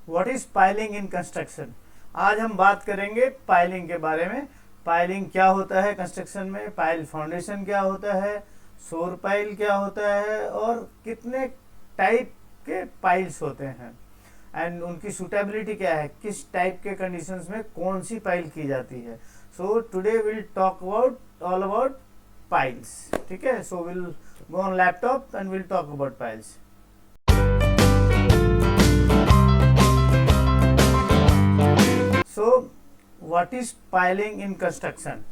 What is piling in construction. आज हम बात करेंगे पाइलिंग के बारे में। पाइलिंग क्या होता है कंस्ट्रक्शन में, पाइल फाउंडेशन क्या होता है, शोर पाइल क्या होता है, और कितने टाइप के पाइल्स होते हैं, एंड उनकी सूटेबिलिटी क्या है, किस टाइप के कंडीशंस में कौन सी पाइल की जाती है। So today will talk about all about piles. ठीक है, so will go on laptop and will talk about piles. So what is piling in construction.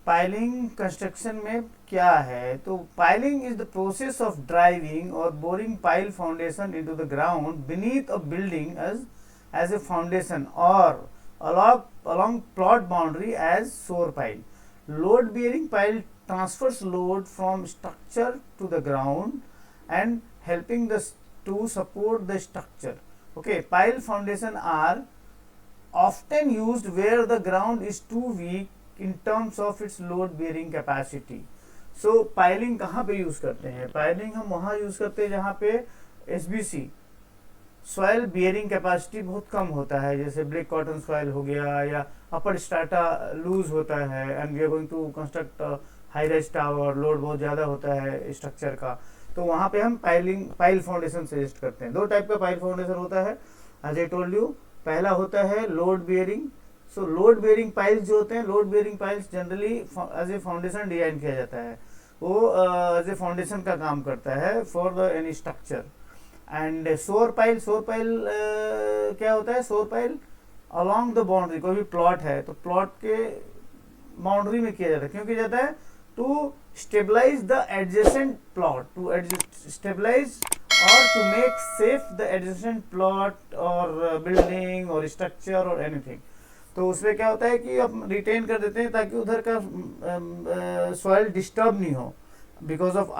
Piling construction में क्या है, तो piling is the process of driving और boring pile foundation into the ground beneath a building as a foundation और along plot boundary as shore pile. Load bearing pile transfers load from structure to the ground and helping to support the structure. Okay, pile foundation are often used where the ground is too weak in terms of its load bearing capacity. So piling कहाँ पे use करते हैं, piling हम वहाँ use करते हैं जहाँ पे SBC सॉइल बियरिंग कैपेसिटी बहुत कम होता है, जैसे ब्लैक कॉटन सॉइल हो गया या अपर स्टाटा लूज होता है and we are going to construct high rise tower, load बहुत ज़्यादा होता है स्ट्रक्चर का, तो वहाँ पे हम पाइल फाउंडेशन सजेस्ट करते हैं। दो टाइप का पाइल फाउंडेशन होता है एज आई टोल्ड यू। पहला होता है load bearing. So load bearing piles जो होते हैं, load bearing piles generally as a foundation design किया जाता है, वो एज ए फाउंडेशन का काम करता है for the any structure. And शोर पाइल क्या होता है, शोर पाइल अलोंग द बाउंड्री, कोई भी प्लॉट है तो प्लॉट के बाउंड्री में किया जाता है। क्यों किया जाता है, to stabilise the adjacent plot, to stabilise और to make safe the adjacent plot और बिल्डिंग और स्ट्रक्चर और एनीथिंग। तो उसमें क्या होता है कि आप रिटेन कर देते हैं ताकि उधर का सॉइल डिस्टर्ब नहीं हो, बिकॉज ऑफ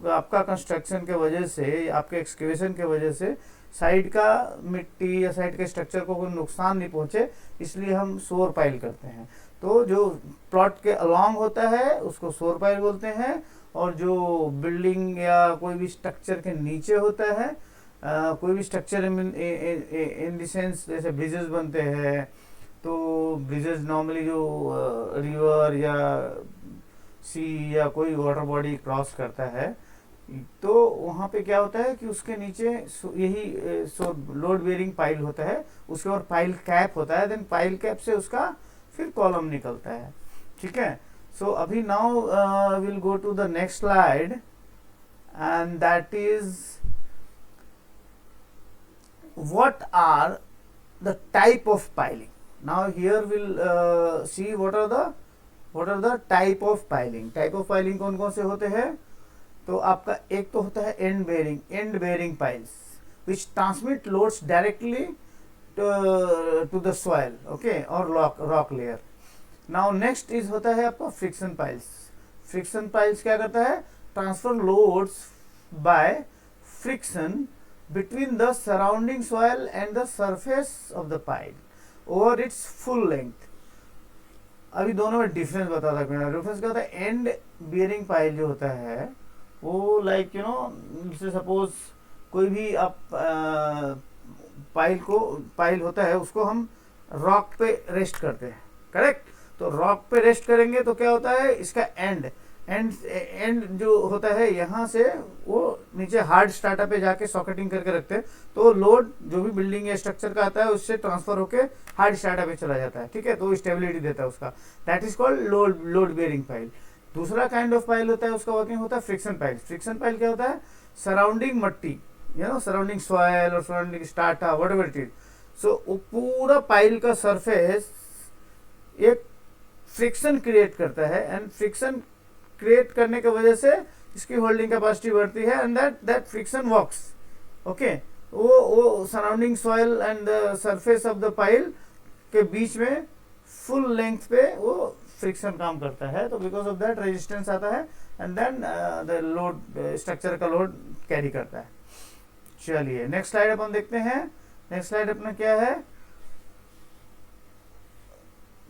आपका कंस्ट्रक्शन के वजह से, आपके एक्सकेवेशन के वजह से साइड का मिट्टी या साइड के स्ट्रक्चर को कोई नुकसान नहीं पहुंचे, इसलिए हम शोर पाइल करते हैं। तो जो प्लॉट के अलोंग होता है उसको शोर पाइल बोलते हैं, और जो बिल्डिंग या कोई भी स्ट्रक्चर के नीचे होता है, कोई भी स्ट्रक्चर इन द सेंस जैसे ब्रिजेस बनते हैं, तो ब्रिजेस नॉर्मली जो रिवर या सी या कोई वाटर बॉडी क्रॉस करता है, तो वहाँ पे क्या होता है कि उसके नीचे यही लोड बेयरिंग पाइल होता है, उसके और पाइल कैप होता है, देन पाइल कैप से उसका फिर कॉलम निकलता है। ठीक है, सो अभी now will go to the next slide and that is what are the type of piling. Now here will see what are the type of piling. Type of piling कौन कौन से होते हैं, तो आपका एक तो होता है end bearing piles which transmit loads directly to the soil, okay, और rock layer. Now next is होता है आपका फ्रिक्शन पाइल्स। फ्रिक्शन पाइल्स क्या करता है, transfer loads by friction between the surrounding soil and the surface of the pile over it's full length. अभी दोनों में डिफरेंस बताता हूँ। डिफरेंस क्या होता है, एंड बियरिंग पाइल जो होता है वो लाइक यू नो, सपोज कोई भी आप पाइल होता है उसको हम रॉक पे रेस्ट करते हैं, करेक्ट। तो रॉक पे रेस्ट करेंगे तो क्या होता है, इसका एंड जो होता है यहाँ से वो नीचे हार्ड स्टार्टर पे जाके सॉकेटिंग करके रखते हैं, तो लोड जो भी बिल्डिंग या स्ट्रक्चर का आता है उससे ट्रांसफर होके हार्ड स्टार्टर पे चला जाता है। ठीक है, तो स्टेबिलिटी देता है उसका, that is called load bearing pile. दूसरा काइंड ऑफ पाइल होता है, उसका वर्किंग होता है फ्रिक्शन पाइल। फ्रिक्शन पाइल क्या होता है, सराउंडिंग मट्टी, सराउंडिंग सॉइल और सराउंडिंग स्टार्टा व्हाटएवर इट इज, सो पूरा पाइल का सरफेस एक फ्रिक्शन क्रिएट करता है, एंड फ्रिक्शन क्रिएट करने की वजह से इसकी होल्डिंग कैपेसिटी बढ़ती है, and that friction works, okay. वो surrounding soil and the surface of the pile के बीच में फुल लेंथ पे वो फ्रिक्शन काम करता है, तो बिकॉज ऑफ दैट रेजिस्टेंस आता है, and then the load structure का लोड कैरी करता है। चलिए नेक्स्ट स्लाइड अपन देखते हैं। नेक्स्ट स्लाइड अपना क्या है,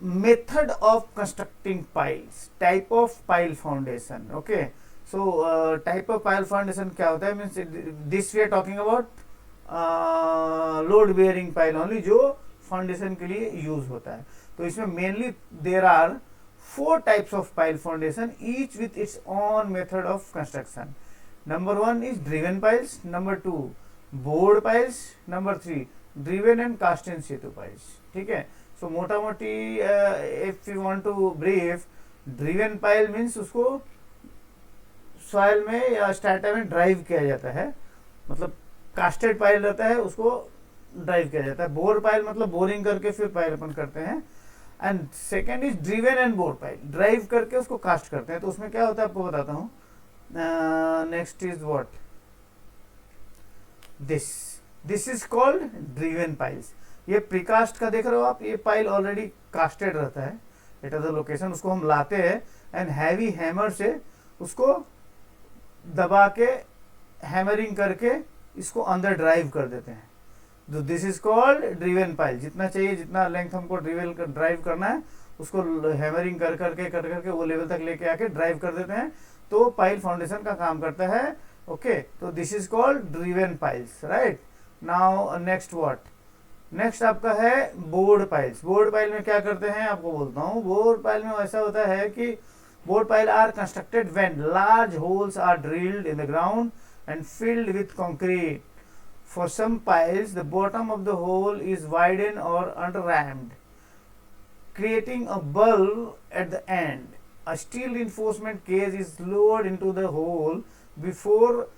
method of constructing piles, type of pile foundation, okay। So type of pile foundation क्या होता है, means this we are talking about load bearing pile only, जो फाउंडेशन के लिए यूज होता है। तो इसमें mainly there are 4 types of pile foundation, each with its own method of construction. Number 1 is driven piles, number 2 bored piles, number 3 driven and cast in situ piles. ठीक है, so मोटा मोटी if you want to brief, driven pile means उसको soil में या strata में drive किया जाता है, मतलब कास्टेड पाइल रहता है उसको ड्राइव किया जाता है। बोर पाइल मतलब बोरिंग करके फिर पाइल अपन करते हैं। And second is driven and bore pile, drive करके उसको कास्ट करते हैं। तो उसमें क्या होता है आपको बताता हूँ। Next is what, this is called driven piles. ये प्रीकास्ट का देख रहे हो आप, ये पाइल ऑलरेडी कास्टेड रहता है एट द लोकेशन, उसको हम लाते हैं एंड हैवी हैमर से उसको दबा के हैमरिंग करके इसको अंदर ड्राइव कर देते हैं। तो this is called driven pile. जितना चाहिए, जितना लेंथ हमको ड्राइव करना है, उसको हैमरिंग कर करके वो लेवल तक लेके आके ड्राइव कर देते हैं, तो पाइल फाउंडेशन का काम करता है। ओके, तो this is called driven piles, right. Now next what, next आपका है बोर्ड पाइल्स। बोर्ड पाइल में क्या करते हैं आपको बोलता हूँ। बोर्ड पाइल में ऐसा होता है कि board pile are constructed when large holes are drilled in the ground and filled with concrete. For some piles, the bottom of the hole is widened or under-rammed, creating a bulb at the end. A steel reinforcement cage is lowered into the hole before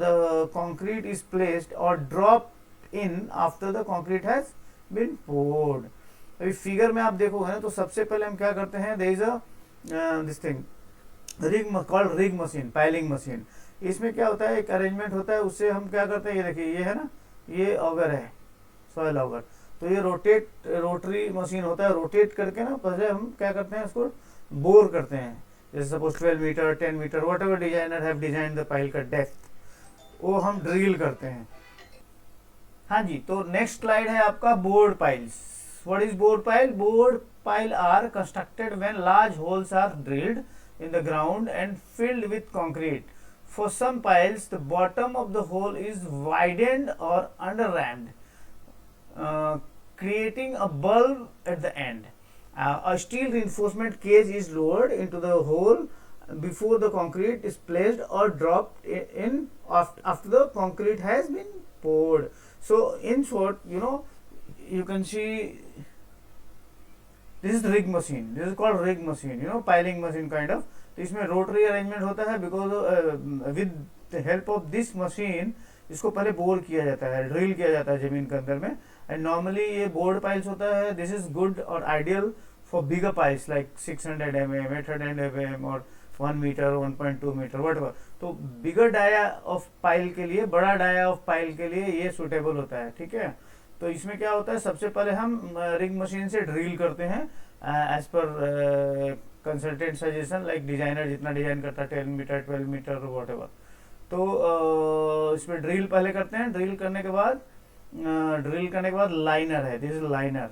the concrete is placed or dropped in after the concrete has been poured. अभी figure में आप देखोगे ना, तो सबसे पहले हम क्या करते हैं, there is a this thing rig called rig machine, piling machine. इसमें क्या होता है, एक अरेंजमेंट होता है, उससे हम क्या करते हैं, ये देखिए ये है ना, ये ऑगर है, सॉइल ऑगर। तो ये रोटरी मशीन होता है, रोटेट करके ना पहले हम क्या करते हैं, उसको बोर करते हैं। जैसे suppose 12 metre 10 metre whatever designer have design the pile का डेप्थ, वो हम ड्रिल करते हैं। हाँ जी, तो नेक्स्ट स्लाइड है आपका board piles. What is board pile? Board pile are constructed when large holes are drilled in the ground and filled with concrete. For some piles, the bottom of the hole is widened or under-rammed, creating a bulb at the end. A steel reinforcement cage is lowered into the hole before the concrete is placed or dropped in after the concrete has been poured. So, in short, you can see this is rig machine, this is called rig machine, piling machine kind of. तो इसमें rotary arrangement होता है, because with the help of this machine इसको पहले bore किया जाता है, drill किया जाता है जमीन के अंदर में। एंड नॉर्मली ये बोर्ड पाइल्स होता है। दिस इज गुड और ideal for bigger piles like 600 mm, 800 mm और 1 मीटर 1.2 मीटर वट एवर। तो बिगर डाया ऑफ पाइल के लिए, बड़ा डाया ऑफ पाइल के लिए ये सुटेबल होता है। ठीक है, तो इसमें क्या होता है, सबसे पहले हम रिग मशीन से ड्रिल करते हैं एज पर कंसल्टेंट सजेशन, लाइक डिजाइनर जितना डिजाइन करता है 10 मीटर 12 मीटर वॉट एवर। तो इसमें ड्रिल पहले करते हैं। ड्रिल करने के बाद लाइनर है, this is liner,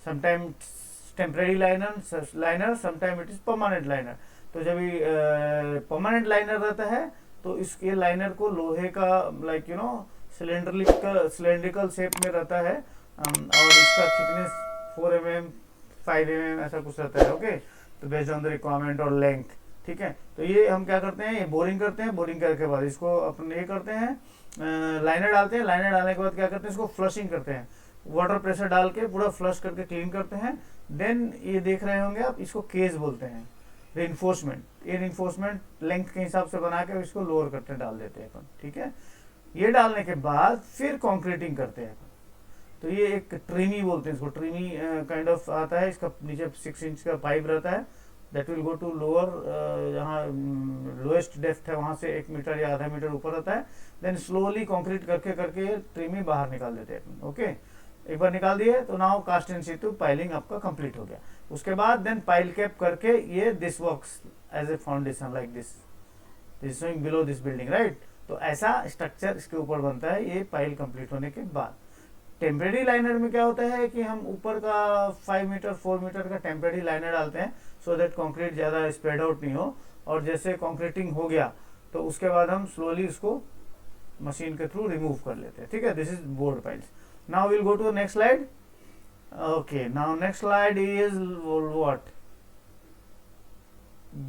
sometimes temporary liner sometime it is permanent liner. तो जब परमानेंट लाइनर रहता है तो इसके लाइनर को लोहे का लाइक सिलेंड्रिकल शेप में रहता है, और इसका थिकनेस 4 mm 5 mm ऐसा कुछ रहता है। ओके, तो बेस्ड ऑन द रिक्वायरमेंट और लेंथ। ठीक है, तो ये हम क्या करते हैं, ये बोरिंग करते हैं। बोरिंग करने के बाद इसको अपन ये करते हैं, लाइनर डालते हैं। लाइनर डालने के बाद क्या करते हैं, इसको फ्लशिंग करते हैं, वाटर प्रेशर डाल के पूरा फ्लश करके क्लीन करते हैं। देन ये देख रहे होंगे आप, इसको केज बोलते हैं, रिइंफोर्समेंट। ये रिइंफोर्समेंट लेंथ के हिसाब से बना के इसको लोअर करते डाल देते हैं अपन। ठीक है, ये डालने के बाद फिर कंक्रीटिंग करते हैं। तो ये एक ट्रीमी बोलते हैं इसको, ट्रीमी काइंड ऑफ आता है। इसका नीचे 6 इंच का पाइप रहता है, that will go to lower, जहाँ लोएस्ट डेप्थ है वहाँ से 1 मीटर या आधा मीटर ऊपर रहता है। देन स्लोली कंक्रीट करके करके ट्रीमी बाहर निकाल देते हैं। ओके, एक बार निकाल दिए तो now cast in situ piling आपका कंप्लीट हो गया। उसके बाद देन पाइल कैप करके ये this works as a foundation like this showing below this building, right. तो ऐसा स्ट्रक्चर इसके ऊपर बनता है ये पाइल कंप्लीट होने के बाद। टेम्परेरी लाइनर में क्या होता है कि हम ऊपर का 5 मीटर 4 मीटर का टेम्परेरी लाइनर डालते हैं, सो दैट कंक्रीट ज़्यादा स्प्रेड आउट नहीं हो। और जैसे कंक्रीटिंग हो गया तो उसके बाद हम स्लोली उसको मशीन के थ्रू रिमूव कर लेते हैं, ठीक है। This is bored piles. Now will go to the next slide. Okay, now next slide is what,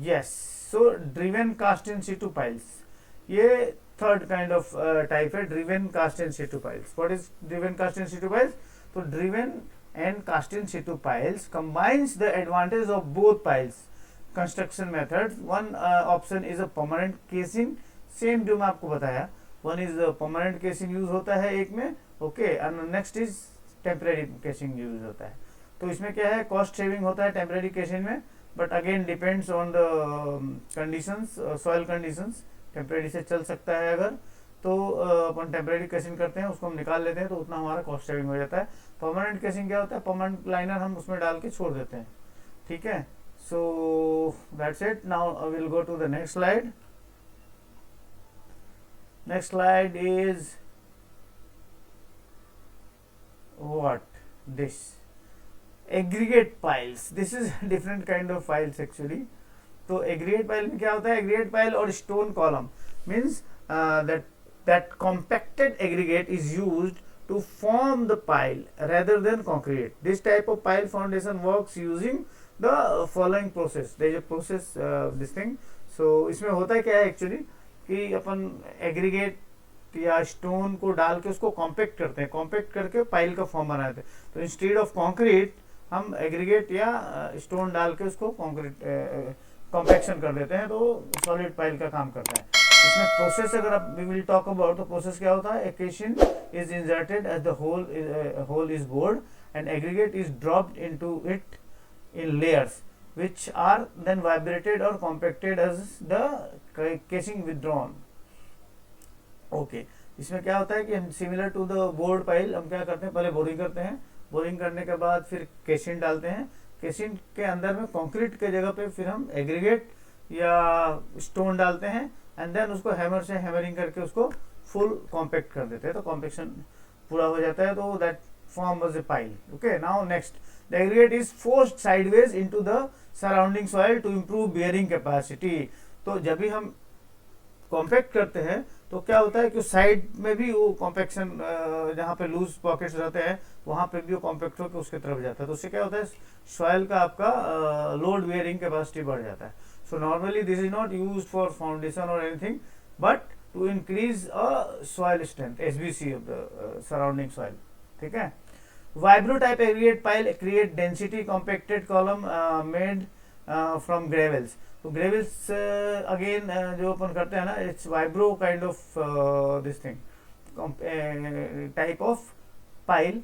yes, so driven cast in situ piles. ये थर्ड काइंड ऑफ टाइप है, driven cast in situ piles. What is driven cast in situ piles? तो driven and cast in situ piles combines the advantage of both piles construction methods. One option is a permanent casing, same जो मैं आपको बताया, one is permanent casing use होता है एक में, okay, and next is temporary casing use होता है। तो इसमें क्या है, कॉस्ट सेविंग होता है टेम्परेरी केसिंग में, but again depends on the conditions, soil conditions. Temporary से चल सकता है अगर, तो अपन टेम्परेरी केसिंग करते हैं, उसको हम निकाल लेते हैं, तो उतना हमारा कॉस्ट सेविंग हो जाता है। परमानेंट केसिंग क्या होता है, परमानेंट लाइनर हम उसमें डाल के छोड़ देते हैं, ठीक है। So that's it. Now I will go to the next slide. Next slide is what, this aggregate piles. This is different kind of piles actually. तो aggregate pile में क्या होता है, aggregate pile और stone column means that compacted aggregate is used to form the pile rather than concrete. This type of pile foundation works using the following process. There is a process this thing. So इसमें होता है क्या है actually कि अपन aggregate या stone को डाल के उसको कॉम्पैक्ट करते हैं, कॉम्पैक्ट करके पाइल का फॉर्म बनाते हैं। तो इंस्टेड ऑफ कंक्रीट हम एग्रीगेट या स्टोन डाल के उसको कंक्रीट कॉम्पैक्शन कर देते हैं, तो सॉलिड पाइल का काम करता है। इसमें प्रोसेस अगर आप वी विल टॉक अबाउट, तो प्रोसेस क्या होता है, casing is inserted as the hole is bored and aggregate is dropped into it in layers which are then vibrated or compacted as the casing withdrawn. Okay, इसमें क्या होता है कि हम similar to the bored pile हम क्या करते हैं, पहले बोरिंग करते हैं, बोरिंग करने के बाद फिर केसिन डालते हैं, केसिन के अंदर में कंक्रीट के जगह पे फिर हम एग्रीगेट या स्टोन डालते हैं एंड देन उसको हैमर से हैमरिंग करके उसको फुल कॉम्पैक्ट कर देते हैं, तो कॉम्पैक्शन पूरा हो जाता है, तो that form was a pile. Okay, now next, the aggregate is forced sideways into the surrounding soil to improve bearing capacity. तो जब भी हम कॉम्पैक्ट करते हैं तो क्या होता है कि साइड में भी वो कॉम्पैक्शन, जहाँ पे लूज पॉकेट्स रहते हैं वहाँ पे भी वो कॉम्पैक्ट होकर उसके तरफ जाता है, तो उससे क्या होता है, सॉइल का आपका लोड बेयरिंग कैपेसिटी बढ़ जाता है। So normally this is not used for foundation और anything, but to increase soil strength, SBC of the surrounding soil, ठीक है। Vibro type aggregate pile create density compacted column made from gravels. तो gravels again जो अपन करते हैं ना, it's vibro kind of this thing, type of pile.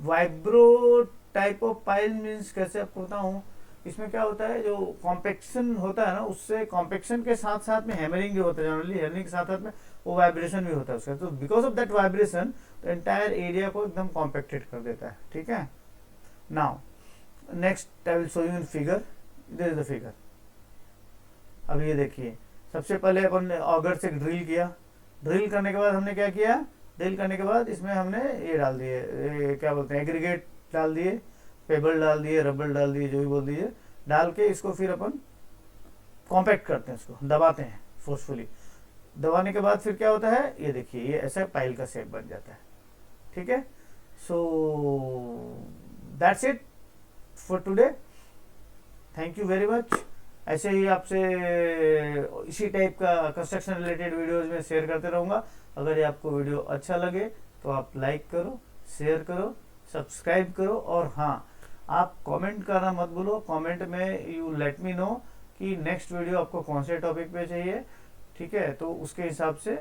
Vibro type of pile means कैसे आपको बताऊं, इसमें क्या होता है, जो कॉम्पैक्शन होता है ना, उससे कॉम्पैक्शन के साथ साथ में हैमरिंग भी होता है, जनरली हैमरिंग के साथ साथ में वो वाइब्रेशन भी होता है उसका, तो बिकॉज ऑफ दैट वाइब्रेशन तो एंटायर एरिया को एकदम कॉम्पैक्टेड कर देता है, ठीक है। Now next I will show you in figure, this is the figure. अब ये देखिए, सबसे पहले अपन ने ऑगर से ड्रिल किया, ड्रिल करने के बाद हमने क्या किया, ड्रिल करने के बाद इसमें हमने ये डाल दिए, क्या बोलते हैं, एग्रीगेट डाल दिए, पेबल डाल दिए, रबड़ डाल दिए, जो भी बोल दीजिए, डाल के इसको फिर अपन कॉम्पैक्ट करते हैं, इसको दबाते हैं फोर्सफुली। दबाने के बाद फिर क्या होता है, ये देखिए, ये ऐसा पाइल का शेप बन जाता है, ठीक है। So that's it for today, thank you very much. ऐसे ही आपसे इसी टाइप का कंस्ट्रक्शन रिलेटेड वीडियोज में शेयर करते रहूँगा। अगर ये आपको वीडियो अच्छा लगे तो आप लाइक करो, शेयर करो, सब्सक्राइब करो, और हाँ, आप कमेंट करना मत भूलो। कमेंट में यू लेट मी नो कि नेक्स्ट वीडियो आपको कौन से टॉपिक पे चाहिए, ठीक है, तो उसके हिसाब से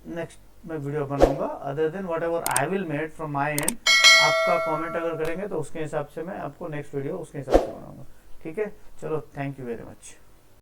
नेक्स्ट मैं वीडियो बनाऊंगा। Other than what ever I will made from my and, आपका कमेंट अगर करेंगे तो उसके हिसाब से मैं आपको नेक्स्ट वीडियो उसके हिसाब से बनाऊंगा, ठीक है। चलो, थैंक यू वेरी मच।